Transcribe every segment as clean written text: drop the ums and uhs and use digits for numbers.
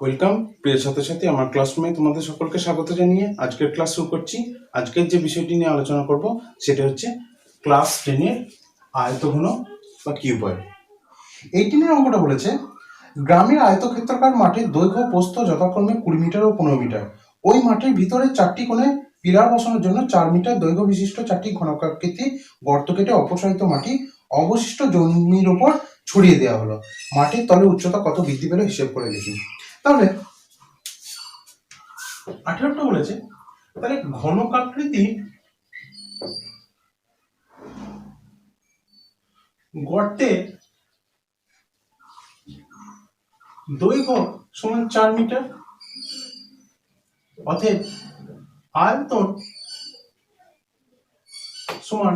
Welcome প্রিয় ছাত্রছাত্রী, আমার ক্লাসরুমে তোমাদের সকলকে স্বাগত জানিয়ে আজকের ক্লাস শুরু করছি। আজকের যে বিষয়টি নিয়ে আলোচনা করব সেটা হচ্ছে ক্লাস 10-এর আয়তঘন বা কিউবয়েড। 18-এর অঙ্কটা বলেছে গ্রামের আয়তক্ষেত্রাকার মাঠের দৈর্ঘ্য প্রস্থ যথাক্রমে 20 মিটার ও 15 মিটার। ওই মাঠের ভিতরে 4টি কোণে পিলার বসানোর জন্য 4 মিটার দৈর্ঘ্য বিশিষ্ট 4টি ঘনকাকৃতি গর্ত কেটে অপসারিত মাটি অবশিষ্ট জমির উপর ছড়িয়ে দেওয়া হলো। মাটির তলের উচ্চতা কত বৃদ্ধি পেল হিসেব করে লিখি। তাহলে 18টা বলেছে তাহলে ঘনকাকৃতি গর্তের দৈর্ঘ্য সমান 4 মিটার, অতএব আয়তন সমান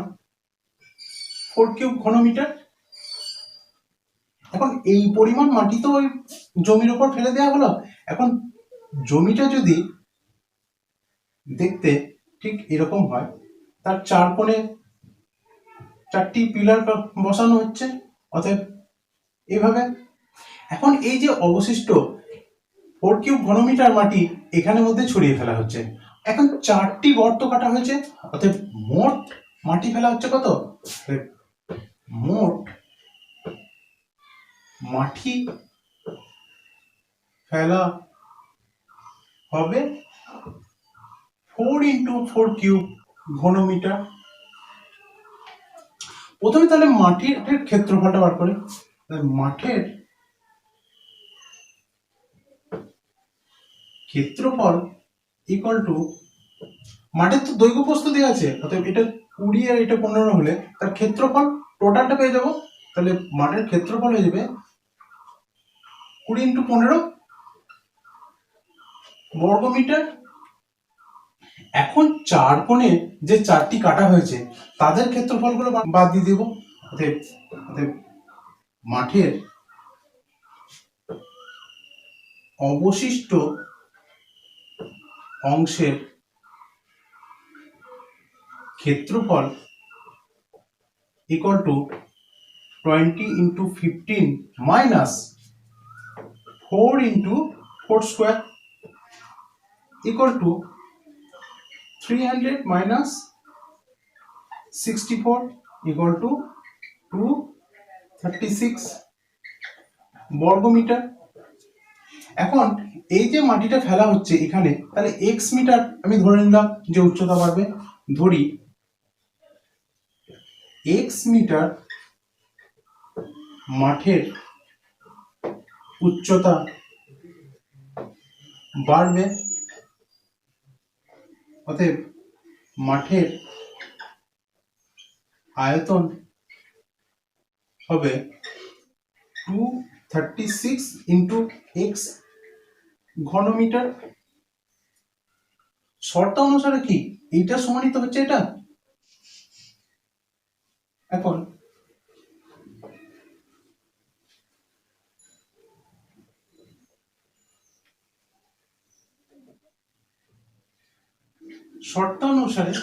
4 কিউব ঘনমিটার। এখন এই পরিমাণ মাটি তো ওই জমির উপর ফেলে দেওয়া হলো। এখন জমিটা যদি দেখতে ঠিক এরকম হয়, তার 4 কোণে 4টি পিলার বসানো হচ্ছে, অতএব এইভাবে। এখন এই যে অবশিষ্ট 4 কিউব ঘনমিটার মাটি এখানের মধ্যে ছড়িয়ে ফেলা হচ্ছে। এখন 4টি গর্ত কাটা হয়েছে, অতএব মোট মাটি ফেলা হচ্ছে কত? মোট মাটি ফেলা হবে 4 × 4 কিউব ঘনমিটার। প্রথমে তাহলে মাটির ক্ষেত্রফলটা বার করে, মাঠের ক্ষেত্রফল ইকুয়াল টু, মাঠের তো দৈর্ঘ্য প্রস্থ দেওয়া আছে, অতএব এটা 20 আর এটা 15 হলে তার ক্ষেত্রফল টোটালটা পেয়ে যাবো। তাহলে মাঠের ক্ষেত্রফল হয়ে যাবে 20 × 15 বর্গমিটার। এখন 4 কোণে যে 4টি কাটা হয়েছে তাদের ক্ষেত্রফলগুলো বাদ দিয়ে দেব। অতএব মাঠের অবশিষ্ট অংশের ক্ষেত্রফল equal to 20 × 15 minus 4 × 4 square equal to 300 minus 64 equal to 236 বর্গমিটার। এখন এই যে মাটিটা ফেলা হচ্ছে এখানে, তাহলে x মিটার আমি ধরে নিলাম যে উচ্চতা বাড়বে। ধরি x মিটার মাঠের উচ্চতা বাড়বে, অতএব মাঠের আয়তন হবে 236 × x ঘনমিটার। শর্ত অনুসারে কি এইটা সমানিত হচ্ছে এটা। এখন শর্ত অনুসারে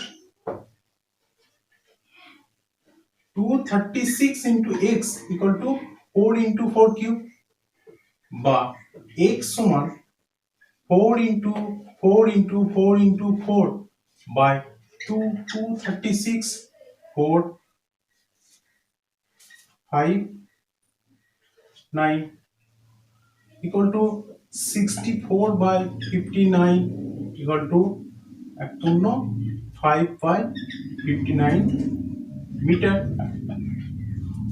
236 × x ইকুয়াল টু 4 × 4 কিউব, বা x সমান 4 × 4 × 4 × 4 by 236 4 5 9 equal to 64 by 59 equal to 5 by 59 metre.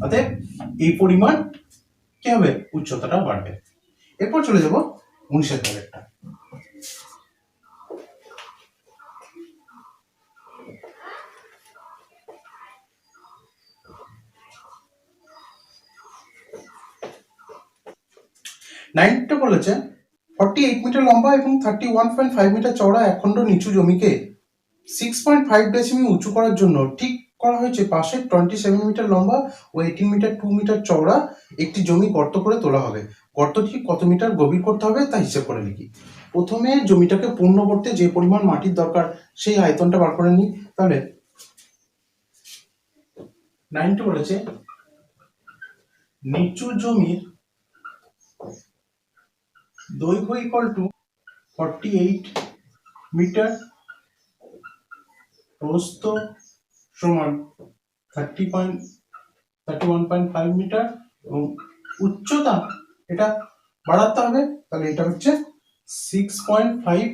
অতএব এই পরিমাণ কি হবে, উচ্চতাটা বাড়বে। এরপর চলে যাব 19-এর পরেরটা। নাইনটা বলেছে 48 মিটার লম্বা এবং 31.5 মিটার চওড়া একখণ্ড নিচু জমিকে 6.5 ডেসিমি উঁচু করার জন্য ঠিক করা হয়েছে পাশে 27 মিটার লম্বা ও 18 মিটার 2 মিটার চওড়া একটি জমি গর্ত করে তোলা হবে। গর্তটি কত মিটার গভীর করতে হবে তা হিসেব করে লিখি। প্রথমে জমিটাকে পূর্ণ করতে যে পরিমাণ মাটির দরকার সেই আয়তনটা বার করে নিই। তাহলে 9টা বলেছে নিচু জমির দৈর্ঘ্য ইকুয়াল টু 48 মিটার, প্রস্থ সমান 31.5 মিটার এবং উচ্চতা এটা বাড়াতে হবে, তাহলে এটা হচ্ছে 6.5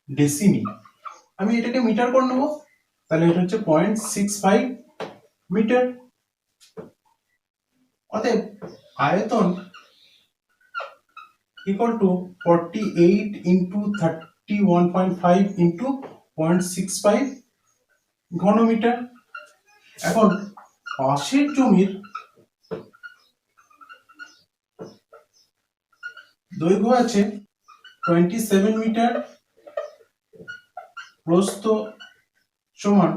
ডেসিমি। আমি এটাকে মিটার করে নেবো, তাহলে এটা হচ্ছে 0.65 মিটার। অতএব আয়তন equal to 48 into 31.5 into 0.65 ঘনমিটার। এখন পাশের জমির দৈর্ঘ্য আছে 27 মিটার, প্রস্থ সমান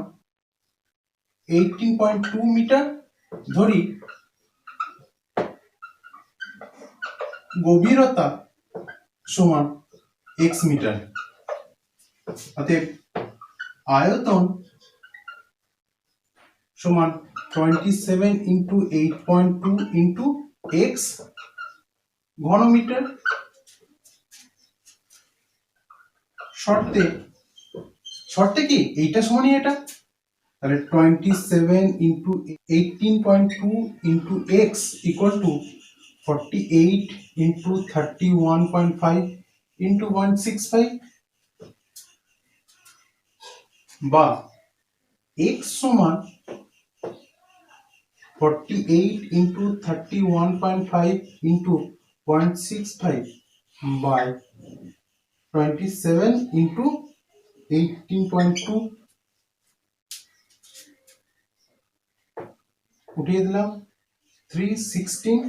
18.2 মিটার। ধরি গভীরতা সমান x মিটার। অতএব আয়তন সমান 27 into 8.2 into x ঘনমিটার। শর্তে কি এইটা সমানই এটা, তাহলে 27 into 18.2 into x equal to 48 into 31.5 into 165, বা x সমান 48 into 31.5 into 0.65 by 27 into 18.2, উঠিয়ে দিলাম 316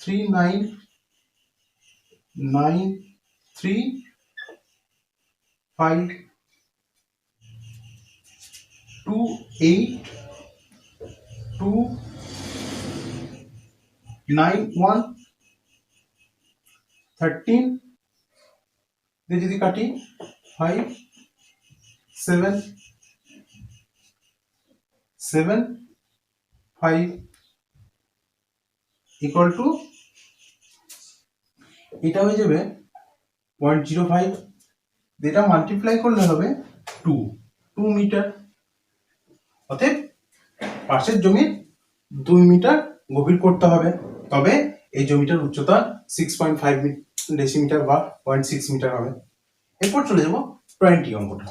3993528291 13 দিয়ে যদি কাটি 5 7 7 5 ইকুয়াল টু, এটা হয়ে যাবে 0.05, যেটা মাল্টিপ্লাই করলে হবে 2 মিটার। অতএব পাশের জমি 2 মিটার গভীর করতে হবে, তবে এই জমিটার উচ্চতা 6.5 ডেসিমিটার বা 0.6 মিটার হবে। এরপর চলে যাব 20 অঙ্কটা।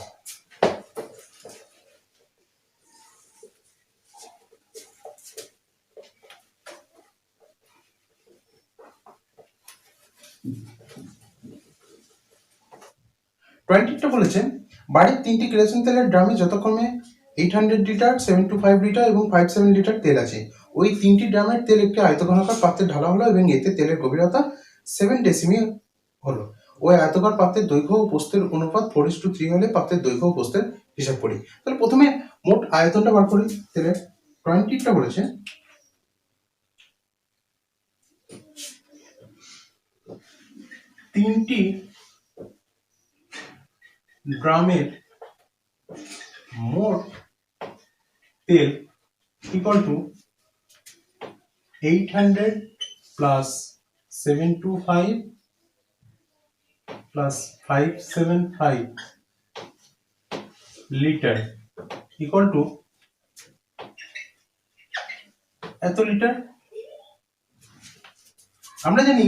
টা বলেছেন বাড়ির 3টি কেরোসিন তেলের ড্রামে যথাক্রমে 800 লিটার, 725 লিটার এবং 57 লিটার তেল আছে। ওই 3টি ড্রামের তেল একটি আয়তঘনাকার পাত্রে ঢালা হলো এবং এতে তেলের গভীরতা 7 ডেসিমি হলো। ওই আয়তকার পাত্রের দৈর্ঘ্য ও প্রস্থের অনুপাত 4:3 হলে পাত্রের দৈর্ঘ্য ও প্রস্থের হিসাব করি। তাহলে প্রথমে মোট আয়তনটা বার করি তেলের। 20টা বলেছে তিনটি ড্রামের মোট তেল equal to 800 plus 725 plus 575 litre equal to এত লিটার। আমরা জানি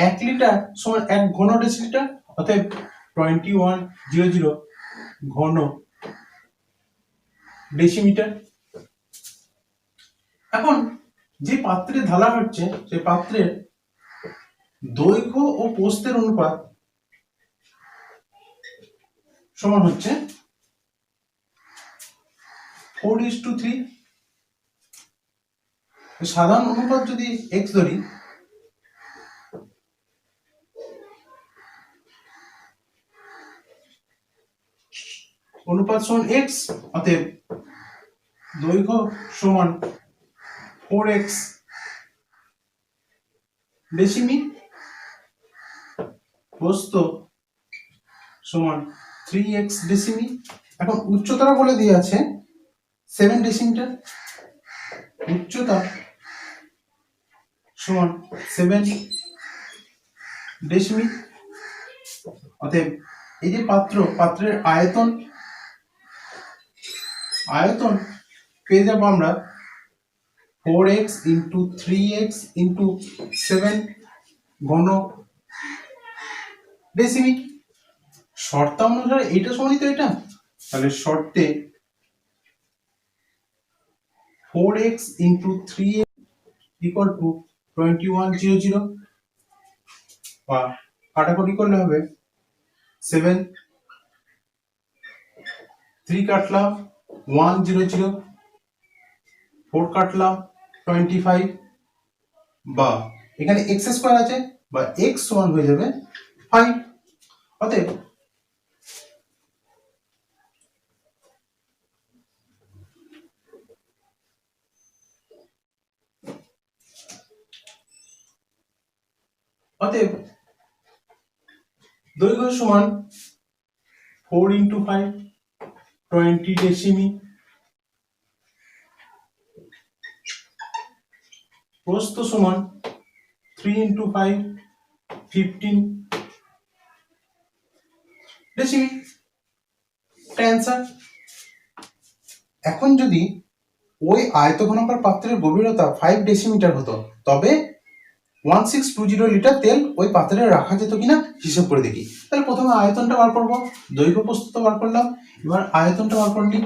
1 লিটার সমান 1 ঘন ডেসিলিটার, অতএব 2100 ঘন ডেসিমিটার। এখন যে পাত্রে ঢালা হচ্ছে সেই পাত্রের দৈর্ঘ্য ও প্রস্থের অনুপাত সমান হচ্ছে 4:3। সাধারণ অনুপাত যদি x ধরি, অনুপাত সমান x, অতএব দৈর্ঘ্য সমান 4x ডেসিমি, প্রস্থ সমান 3x ডেসিমি। এখন উচ্চতাটা বলে দিয়ে আছে 7 ডেসিমিটার, উচ্চতা সমান 7 ডেসিমি। অতএব এই যে পাত্রের আয়তন পেয়ে যাবো আমরা 4x ইন্টু 3x ইন্টু 7 ঘন ডেসিমি। শর্তানুসারে এইটা সমানই তো এটা, তাহলে শর্তে 4x into 3x equal to 2100, বা কাটাকুটি করলে হবে 7 3 কাটলাম 100, 4 কাটলাম 25, বা এখানে x স্কয়ার আছে বা x সমান হয়ে যাবে 5। অতএব দৈর্ঘ্য সমান 4 ইন্টু 5 20 ডেসিমি, প্রস্থ সমান 3 ইন্টু 5 15 ডেসিমি। অ্যান্সার। এখন যদি ওই আয়তঘনাকার পাত্রের গভীরতা 5 ডেসিমিটার হতো, তবে 1620 লিটার তেল ওই পাত্রে রাখা যেত কিনা হিসাব করে দেখি। তাহলে প্রথমে আয়তনটা বার করবো, দৈর্ঘ্য প্রস্থ বার করলাম, এবার আয়তনটা বার করলি।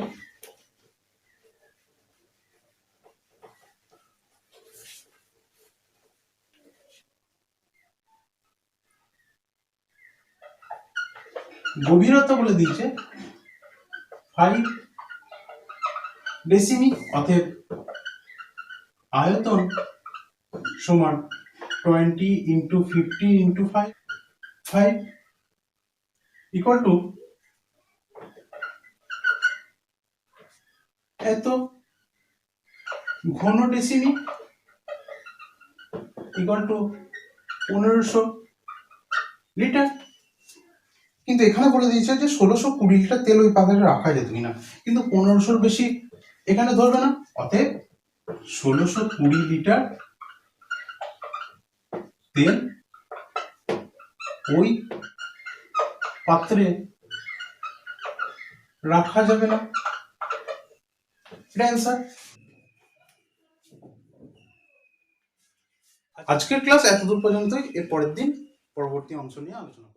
গভীরতা বলে দিয়েছে 5 ডেসিমি, অতএব আয়তন সমান 20 ইন্টু 15 ইন্টু 5 ইকুয়াল টু এত ঘন ডেসিমি ইকুয়াল টু 1500 লিটার। কিন্তু এখানে বলে দিয়েছে যে 1620 লিটার তেল ওই পাত্রে রাখা যেত কিনা, কিন্তু 1500 বেশি এখানে ধরবে না, অতএব 1620 লিটার তেল ওই পাত্রে রাখা যাবে না। এটা অ্যান্সার। আজকের ক্লাস এতদূর পর্যন্তই। এর পরের দিন পরবর্তী অংশ নিয়ে আলোচনা।